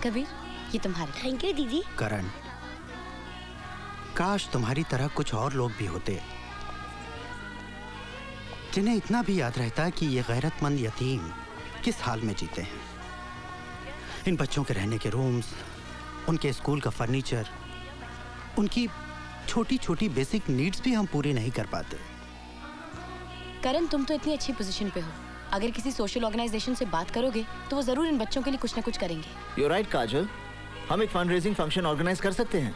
कबीर, ये तुम्हारे। Thank you दीदी। करण, काश तुम्हारी तरह कुछ और लोग भी होते जिन्हें इतना भी याद रहता कि ये गैरतमंद यतीम किस हाल में जीते हैं। इन बच्चों के रहने के रूम्स, उनके स्कूल का फर्नीचर, उनकी छोटी छोटी बेसिक नीड्स भी हम पूरी नहीं कर पाते। करण, तुम तो इतनी अच्छी पोजीशन पे हो, अगर किसी सोशल ऑर्गेनाइजेशन से बात करोगे तो वो जरूर इन बच्चों के लिए कुछ ना कुछ करेंगे। You're right, काजल, हम एक फंड-रेजिंग फंक्शन ऑर्गेनाइज कर सकते हैं।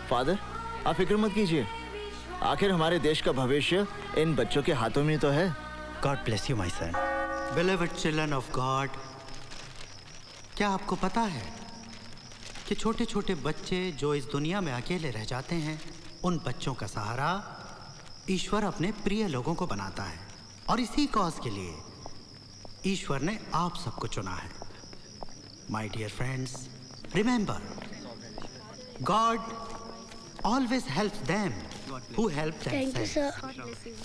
फादर, आप फिक्र मत कीजिए, आखिर हमारे देश का भविष्य इन बच्चों के हाथों में तो है। God bless you, my son. Beloved children of God, क्या आपको पता है कि छोटे छोटे बच्चे जो इस दुनिया में अकेले रह जाते हैं, उन बच्चों का सहारा ईश्वर अपने प्रिय लोगों को बनाता है, और इसी कॉज के लिए ईश्वर ने आप सबको चुना है। My dear friends, remember, God always helps them who help thank you themselves. Sir.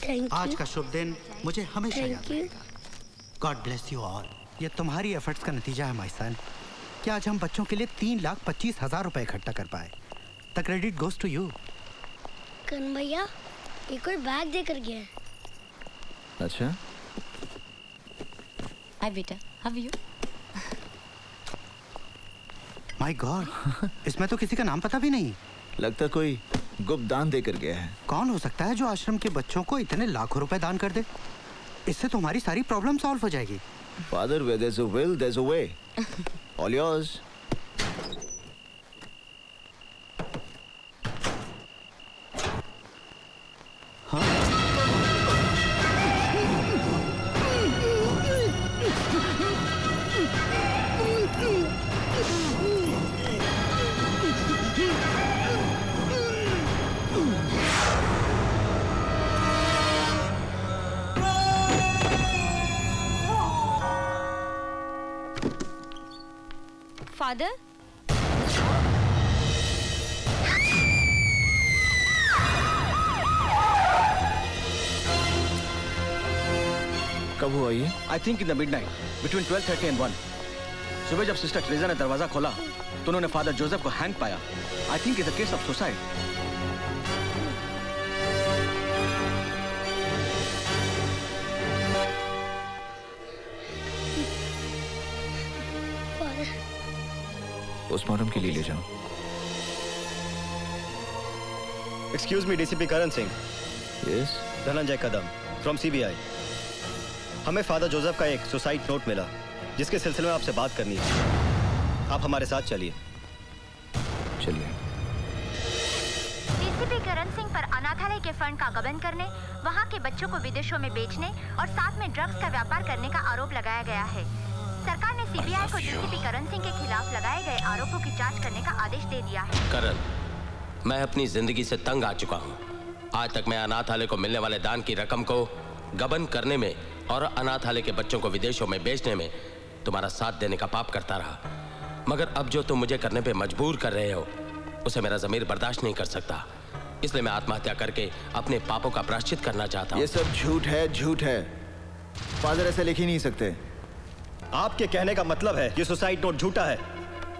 Thank you. आज का शुभ दिन मुझे हमेशा याद थैंक यू। रहेगा। God bless you all. ये तुम्हारी एफर्ट्स का नतीजा है, my son, कि आज हम बच्चों के लिए 3,25,000 रुपए इकट्ठा कर पाए। The credit goes to you. करण भैया, एक और बैग देकर गया है। अच्छा, हाय बेटा, how are you? My God, इसमें तो किसी का नाम पता भी नहीं। लगता कोई गुप्त दान देकर गया है। कौन हो सकता है जो आश्रम के बच्चों को इतने लाखों रुपए दान कर दे? इससे तुम्हारी सारी प्रॉब्लम सॉल्व हो जाएगी। Father, where there's a will, there's a way. All yours. Father, कब हुआ ये? I think in the midnight, between 12:30 and 1. सुबह जब सिस्टर ट्रेजा ने दरवाजा खोला तो उन्होंने फादर जोसेफ को हैंग पाया। I think it's a case of suicide. Postmortem के लिए ले जाओ। Excuse me, DCP Karan Singh. Yes. Dhananjay Kadam from CBI। हमें फादर जोसेफ का एक सुसाइड नोट मिला जिसके सिलसिले में आपसे बात करनी है। आप हमारे साथ चलिए। चलिए। डीसीपी करण सिंह पर अनाथालय के फंड का गबन करने, वहां के बच्चों को विदेशों में बेचने और साथ में ड्रग्स का व्यापार करने का आरोप लगाया गया है। सरकार ने सीबीआई को डीसीपी करण सिंह के खिलाफ लगाए गए आरोपों की जांच करने का आदेश दे दिया है। करण, मैं अपनी जिंदगी से तंग आ चुका हूँ। आज तक मैं अनाथालय को मिलने वाले दान की रकम को गबन करने में और अनाथालय के बच्चों को विदेशों में बेचने में तुम्हारा साथ देने का पाप करता रहा, मगर अब जो तुम मुझे करने पे मजबूर कर रहे हो उसे मेरा ज़मीर बर्दाश्त नहीं कर सकता। इसलिए मैं आत्महत्या करके अपने पापों का प्रायश्चित करना चाहता हूँ। ये सब झूठ है, झूठ है। फादर ऐसे लिख ही नहीं सकते। आपके कहने का मतलब है ये सुसाइड नोट झूठा है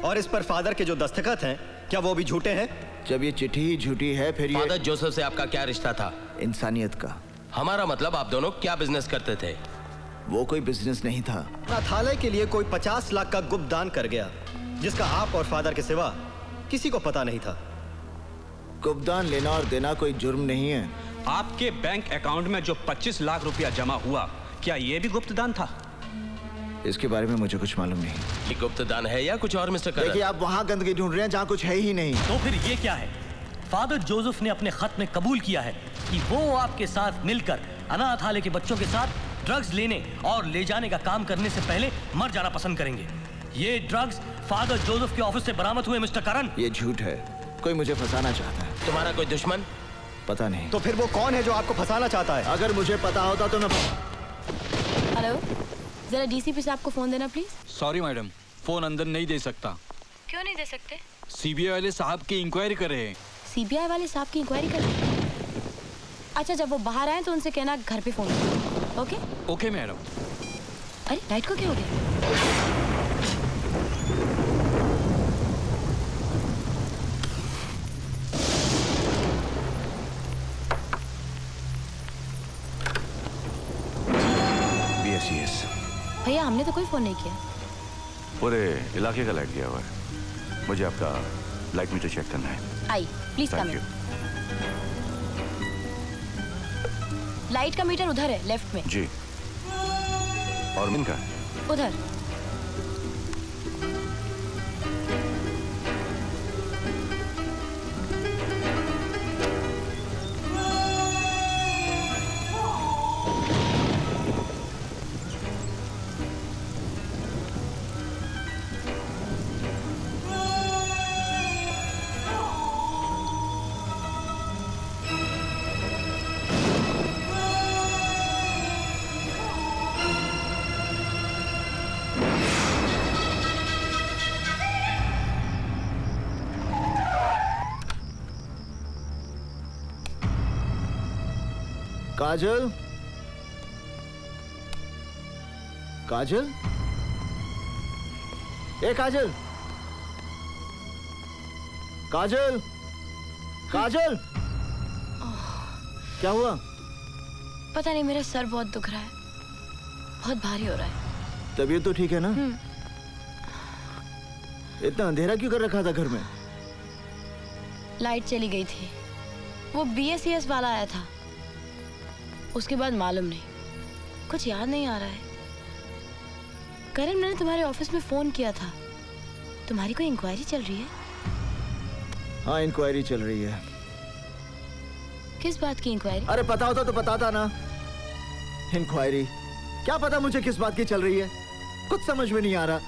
और इस पर फादर के जो दस्तखत हैं क्या वो भी झूठे हैं? जब ये चिट्ठी ही झूठी है फिर ये फादर जोसेफ से आपका क्या रिश्ता था? इंसानियत का। हमारा मतलब आप दोनों क्या बिजनेस करते थे? वो कोई बिजनेस नहीं था। अनाथालय के लिए कोई 50 लाख का गुप्त दान कर गया जिसका आप और फादर के सिवा किसी को पता नहीं था। गुप्त दान लेना और देना कोई जुर्म नहीं है। आपके बैंक अकाउंट में जो 25 लाख रुपया जमा हुआ, क्या ये भी गुप्त दान था? इसके बारे में मुझे कुछ मालूम नहीं। ये गुप्त दान है या कुछ और मिस्टर करण? देखिए, आप वहाँ गंदगी ढूंढ रहे हैं जहाँ कुछ है ही नहीं। तो फिर ये क्या है? फादर जोसेफ ने अपने खत में कबूल किया है कि वो आपके साथ मिलकर अनाथालय के बच्चों के साथ ड्रग्स लेने और ले जाने का काम करने से पहले मर जाना पसंद करेंगे। ये ड्रग्स फादर जोसेफ के ऑफिस से बरामद हुए मिस्टर करण। ये झूठ है। कोई मुझे फंसाना चाहता है। तुम्हारा कोई दुश्मन? पता नहीं। तो फिर वो कौन है जो आपको फंसाना चाहता है? अगर मुझे पता होता तो मैं। हेलो, जरा डीसीपी साहब को फोन देना प्लीज। सॉरी मैडम, फोन अंदर नहीं दे सकता। क्यों नहीं दे सकते? सीबीआई वाले साहब की इंक्वायरी कर रहे हैं। सीबीआई वाले साहब की इंक्वायरी कर रहे हैं? अच्छा, जब वो बाहर आए तो उनसे कहना घर पे फोन करो। ओके? Okay madam. अरे लाइट को क्या हो गया? भैया हमने तो कोई फोन नहीं किया। पूरे इलाके का लाइट गया हुआ है, मुझे आपका लाइट मीटर चेक करना है। आई प्लीज कम इन। लाइट का मीटर उधर है, लेफ्ट में। जी। और इनका? उधर। काजल, काजल, ए काजल, काजल, काजल, क्या हुआ? पता नहीं, मेरा सर बहुत दुख रहा है, बहुत भारी हो रहा है। तबीयत तो ठीक है ना? इतना अंधेरा क्यों कर रखा था घर में? लाइट चली गई थी, वो BSES वाला आया था, उसके बाद मालूम नहीं, कुछ याद नहीं आ रहा है। करण, मैंने तुम्हारे ऑफिस में फोन किया था, तुम्हारी कोई इंक्वायरी चल रही है? हाँ, इंक्वायरी चल रही है। किस बात की इंक्वायरी? अरे पता होता तो बताता ना। इंक्वायरी क्या पता मुझे किस बात की चल रही है, कुछ समझ में नहीं आ रहा।